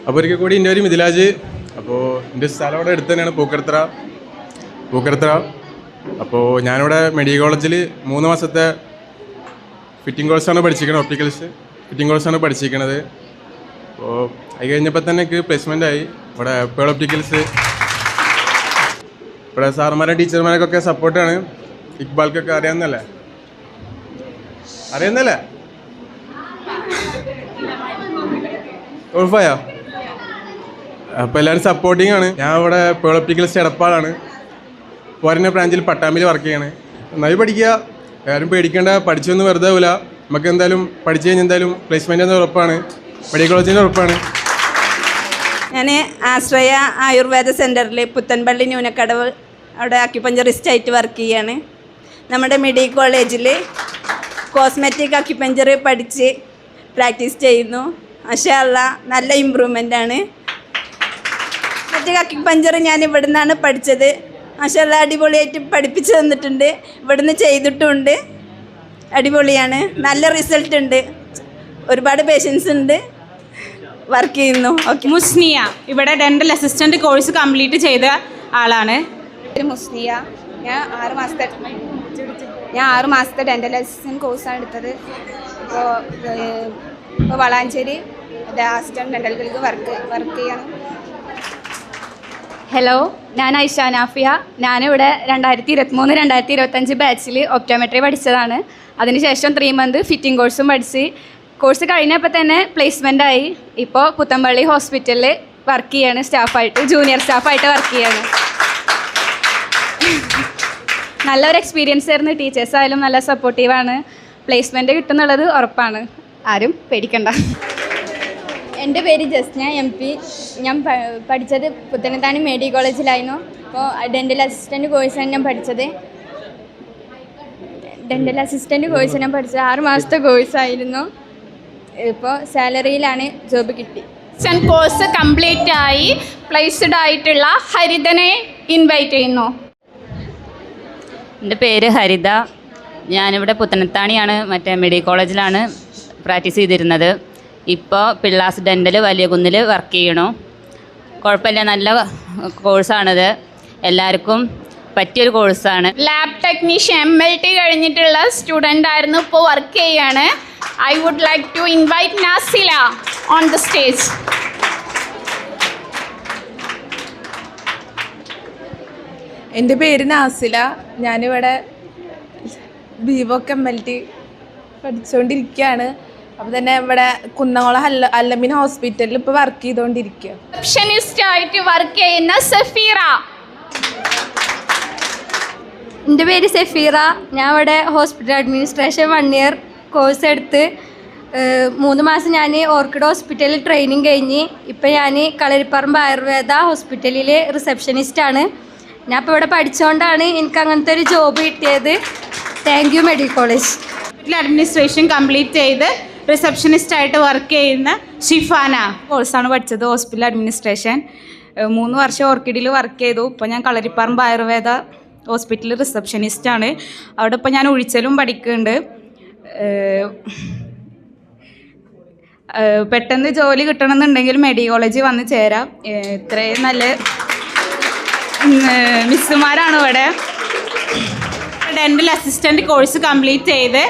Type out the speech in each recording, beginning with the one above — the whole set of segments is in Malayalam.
അപ്പോൾ ഒരിക്കൽ കൂടി എൻ്റെ ഒരു മിഥിലാജ്. അപ്പോൾ എൻ്റെ സ്ഥലം ഇവിടെ അടുത്ത് തന്നെയാണ് പൂക്കരത്തറ. അപ്പോൾ ഞാനിവിടെ മെഡിക്കൽ കോളേജിൽ 3 മാസത്തെ ഫിറ്റിംഗ് കോഴ്സാണ് പഠിച്ചിരിക്കുന്നത്. ഒപ്റ്റിക്കൽസ് ഫിറ്റിംഗ് കോഴ്സാണ് പഠിച്ചിരിക്കുന്നത്. അപ്പോൾ അത് കഴിഞ്ഞപ്പോൾ തന്നെ എനിക്ക് പ്ലേസ്മെൻ്റ് ആയി ഇവിടെ പേൾ ഒപ്റ്റിക്കൽസ്. ഇവിടെ സാറുമാരെ ടീച്ചർമാരൊക്കെ സപ്പോർട്ടാണ്. ഇക്ബാൽക്കൊക്കെ അറിയാവുന്നല്ലേ? ഉറപ്പായോ? അപ്പോൾ എല്ലാവരും സപ്പോർട്ടിങ് ആണ്. ഞാൻ ഇവിടെ പേൾ ഒപ്റ്റിക്കൽസ് എടപ്പാളാണ്. പോരന്നെ ബ്രാഞ്ചിൽ പട്ടാമ്പിയിൽ വർക്ക് ചെയ്യാണ്. നന്നായി പഠിക്കുക, ആരും പേടിക്കേണ്ട. പഠിച്ചൊന്നും വെറുതെ ആവില്ല. നമുക്ക് എന്തായാലും പഠിച്ചു കഴിഞ്ഞാൽ എന്തായാലും പ്ലേസ്മെൻ്റ് എന്ന് ഉറപ്പാണ്. മെഡിക്കൽ കോളേജിൻ്റെ ഉറപ്പാണ്. ഞാൻ ആശ്രയ ആയുർവേദ സെൻറ്ററിൽ പുത്തൻപള്ളി ന്യൂനക്കടവ് അവിടെ അക്യുപഞ്ചറിസ്റ്റായിട്ട് വർക്ക് ചെയ്യാണ്. നമ്മുടെ മെഡിക്കൽ കോളേജിൽ കോസ്മെറ്റിക് അക്യുപഞ്ചർ പഠിച്ച് പ്രാക്ടീസ് ചെയ്യുന്നു. മാഷാ അല്ലാഹ് നല്ല ഇമ്പ്രൂവ്മെൻ്റാണ്. കോസ്മെറ്റിക് അക്യുപഞ്ചർ ഞാൻ ഇവിടെ നിന്നാണ് പഠിച്ചത്. മാഷാ അല്ലാഹ് അടിപൊളിയായിട്ട് പഠിപ്പിച്ച് തന്നിട്ടുണ്ട്. ഇവിടുന്ന് ചെയ്തിട്ടുമുണ്ട്. അടിപൊളിയാണ്, നല്ല റിസൾട്ട് ഉണ്ട്. ഒരുപാട് പേഷ്യൻസ് ഉണ്ട്, വർക്ക് ചെയ്യുന്നു. ഓക്കെ. മുസ്നിയ ഇവിടെ ഡെൻ്റൽ അസിസ്റ്റൻറ്റ് കോഴ്സ് കംപ്ലീറ്റ് ചെയ്ത ആളാണ്. മുസ്നിയ. ഞാൻ 6 മാസത്തെ ഡെൻ്റൽ അസിസ്റ്റൻറ്റ് കോഴ്സാണ് എടുത്തത്. ഇപ്പോൾ Valanchery assistant dental clinic work ചെയ്യണം. ഹലോ, ഞാൻ ഐഷ നാഫിയ. ഞാനിവിടെ 2023-2025 ബാച്ചിൽ ഒപ്റ്റോമെട്രി പഠിച്ചതാണ്. അതിനുശേഷം 3 മന്ത് ഫിറ്റിംഗ് കോഴ്സും പഠിച്ച് കോഴ്സ് കഴിഞ്ഞപ്പോൾ തന്നെ പ്ലേസ്മെൻ്റ് ആയി. ഇപ്പോൾ പുത്തമ്പള്ളി ഹോസ്പിറ്റലിൽ വർക്ക് ചെയ്യാണ്, സ്റ്റാഫായിട്ട്, ജൂനിയർ സ്റ്റാഫായിട്ട് വർക്ക് ചെയ്യാണ്. നല്ലൊരു എക്സ്പീരിയൻസ് ആയിരുന്നു. ടീച്ചേഴ്സ് ആയാലും നല്ല സപ്പോർട്ടീവാണ്. പ്ലേസ്മെൻറ്റ് കിട്ടുന്നുള്ളത് ഉറപ്പാണ്, ആരും പേടിക്കണ്ട. എൻ്റെ പേര് ജസ്ന MP. ഞാൻ പഠിച്ചത് പുത്തനത്താണി മെഡിക്കൽ കോളേജിലായിരുന്നു. അപ്പോൾ ഡെൻ്റൽ അസിസ്റ്റൻറ്റ് കോഴ്സാണ് ഞാൻ പഠിച്ചത്. 6 മാസത്തെ കോഴ്സായിരുന്നു. ഇപ്പോൾ സാലറിയിലാണ് ജോബ് കിട്ടി. കോഴ്സ് കംപ്ലീറ്റ് ആയി പ്ലേസ്ഡ് ആയിട്ടുള്ള ഹരിതനെ ഇൻവൈറ്റ് ചെയ്യുന്നു. എൻ്റെ പേര് ഹരിത. ഞാനിവിടെ പുത്തനത്താണിയാണ്, മെഡിക്കൽ കോളേജിലാണ് പ്രാക്ടീസ് ചെയ്തിരുന്നത്. ഇപ്പോൾ പിള്ളാസ് ഡെൻ്റൽ വലിയ കുന്നിൽ വർക്ക് ചെയ്യണു. കുഴപ്പമില്ല, നല്ല കോഴ്സാണിത്. എല്ലാവർക്കും പറ്റിയൊരു കോഴ്സാണ്. ലാബ് ടെക്നീഷ്യൻ MLT കഴിഞ്ഞിട്ടുള്ള സ്റ്റുഡൻ്റ് ആയിരുന്നു, ഇപ്പോൾ വർക്ക് ചെയ്യാണ്. I would like to invite Nazila on the stage. എൻ്റെ പേര് നാസില. ഞാനിവിടെ ബിവോക്ക് MLT പഠിച്ചുകൊണ്ടിരിക്കുകയാണ്. അപ്പോൾ തന്നെ ഇവിടെ കുന്നംകുളം അല്ലമീൻ ഹോസ്പിറ്റലിൽ ഇപ്പോൾ വർക്ക് ചെയ്തുകൊണ്ടിരിക്കുക. റിസപ്ഷനിസ്റ്റ് ആയിട്ട് വർക്ക് ചെയ്യുന്ന സഫീറ. എൻ്റെ പേര് സഫീറ. ഞാൻ ഇവിടെ ഹോസ്പിറ്റൽ അഡ്മിനിസ്ട്രേഷൻ 1 ഇയർ കോഴ്സ് എടുത്ത് 3 മാസം ഞാൻ ഓർക്കിഡ് ഹോസ്പിറ്റലിൽ ട്രെയിനിങ് കഴിഞ്ഞ് ഇപ്പോൾ ഞാൻ കളരിപ്പറമ്പ് ആയുർവേദ ഹോസ്പിറ്റലിൽ റിസപ്ഷനിസ്റ്റാണ്. ഞാൻ ഇപ്പോൾ ഇവിടെ പഠിച്ചുകൊണ്ടാണ് എനിക്ക് അങ്ങനത്തെ ഒരു ജോബ് കിട്ടിയത്. Thank you medical college. Administration complete ചെയ്ത് റിസപ്ഷനിസ്റ്റായിട്ട് വർക്ക് ചെയ്യുന്ന ഷിഫാന. കോഴ്സാണ് പഠിച്ചത്, ഹോസ്പിറ്റൽ അഡ്മിനിസ്ട്രേഷൻ. 3 വർഷം ഓർക്കിഡിൽ വർക്ക് ചെയ്തു. ഇപ്പോൾ ഞാൻ കളരിപ്പറമ്പ് ആയുർവേദ ഹോസ്പിറ്റലിൽ റിസപ്ഷനിസ്റ്റാണ്. അവിടെ ഇപ്പോൾ ഞാൻ ഉഴിച്ചലും പഠിക്കുന്നുണ്ട്. പെട്ടെന്ന് ജോലി കിട്ടണമെന്നുണ്ടെങ്കിൽ മെഡിക്കൽ കോളേജിൽ വന്ന് ചേരാം. ഇത്രയും നല്ല മിസ്സുമാരാണ് ഇവിടെ. ഡെൻ്റൽ അസിസ്റ്റൻറ്റ് കോഴ്സ് കംപ്ലീറ്റ് ചെയ്ത്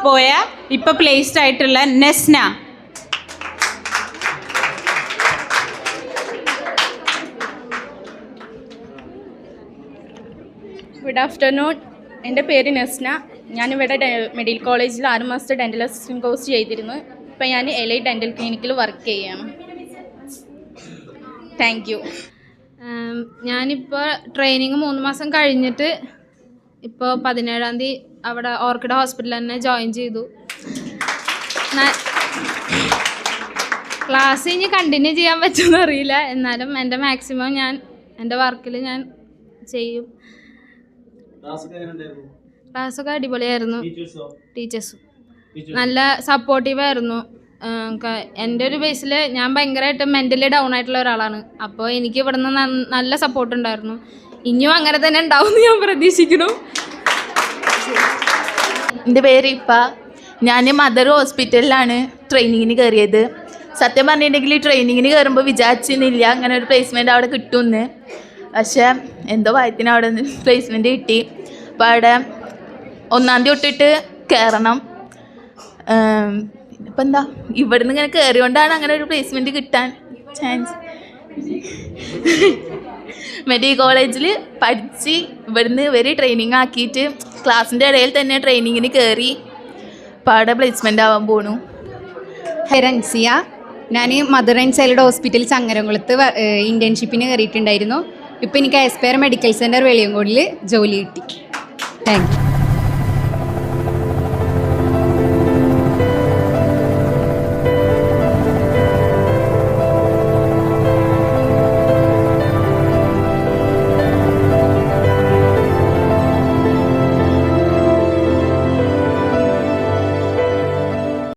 പോയ ഇപ്പോൾ പ്ലേസ്ഡ് ആയിട്ടുള്ള നെസ്ന. Good afternoon. എൻ്റെ പേര് നെസ്ന. ഞാനിവിടെ മെഡിക്കൽ കോളേജിൽ 6 മാസത്തെ ഡെൻ്റൽ അസിസ്റ്റൻറ്റ് കോഴ്സ് ചെയ്തിരുന്നു. ഇപ്പം ഞാൻ LI ഡെൻ്റൽ ക്ലിനിക്കിൽ വർക്ക് ചെയ്യാണ്. Thank you. ഞാനിപ്പോൾ ട്രെയിനിങ് 3 മാസം കഴിഞ്ഞിട്ട് ഇപ്പോൾ 17-ാം തീയതി അവിടെ ഓർക്കിഡ് ഹോസ്പിറ്റലിൽ തന്നെ ജോയിൻ ചെയ്തു. ക്ലാസ് ഇനി കണ്ടിന്യൂ ചെയ്യാൻ പറ്റുമെന്ന് അറിയില്ല, എന്നാലും എൻ്റെ മാക്സിമം ഞാൻ എൻ്റെ വർക്കിൽ ഞാൻ ചെയ്യും. ക്ലാസ്സൊക്കെ അടിപൊളിയായിരുന്നു. ടീച്ചേഴ്സും നല്ല സപ്പോർട്ടീവായിരുന്നു. എൻ്റെ ഒരു ബേസിൽ ഞാൻ ഭയങ്കരമായിട്ട് മെൻ്റലി ഡൗൺ ആയിട്ടുള്ള ഒരാളാണ്. അപ്പോൾ എനിക്ക് ഇവിടുന്ന് നല്ല സപ്പോർട്ടുണ്ടായിരുന്നു. ഇനിയും അങ്ങനെ തന്നെ ഉണ്ടാവും എന്ന് ഞാൻ പ്രതീക്ഷിക്കുന്നു. എൻ്റെ പേര് ഇപ്പ. ഞാൻ മദർ ഹോസ്പിറ്റലിലാണ് ട്രെയിനിങ്ങിന് കയറിയത്. സത്യം പറഞ്ഞിട്ടുണ്ടെങ്കിൽ ട്രെയിനിങ്ങിന് കയറുമ്പോൾ വിചാരിച്ചിരുന്നില്ല അങ്ങനെ ഒരു പ്ലേസ്മെൻറ്റ് അവിടെ കിട്ടുമെന്ന്. പക്ഷേ എന്തോ ഭാഗ്യത്തിന് അവിടെ നിന്ന് പ്ലേസ്മെൻറ്റ് കിട്ടി. അപ്പോൾ അവിടെ 1-ാം തീയതി തൊട്ടിട്ട് കയറണം. ഇപ്പം എന്താ ഇവിടുന്ന് ഇങ്ങനെ കയറിയോണ്ടാണ് അങ്ങനെ ഒരു പ്ലേസ്മെൻറ്റ് കിട്ടാൻ ചാൻസ്. മെഡിക്കൽ കോളേജിൽ പഠിച്ച് ഇവിടുന്ന് ഇവർ ട്രെയിനിങ് ആക്കിയിട്ട് ക്ലാസ്സിൻ്റെ ഇടയിൽ തന്നെ ട്രെയിനിങ്ങിന് കയറി അപ്പോൾ അവിടെ പ്ലേസ്മെൻ്റ് ആവാൻ പോണു. ഹെറൻസിയ, ഞാൻ മദർ ആൻഡ് ചൈൽഡ് ഹോസ്പിറ്റൽ ചങ്ങരംകുളത്ത് ഇൻറ്റേൺഷിപ്പിന് കയറിയിട്ടുണ്ടായിരുന്നു. ഇപ്പോൾ എനിക്ക് എസ്പയർ മെഡിക്കൽ സെൻറ്റർ വെളിയങ്കോടിൽ ജോലി കിട്ടി. Thank you.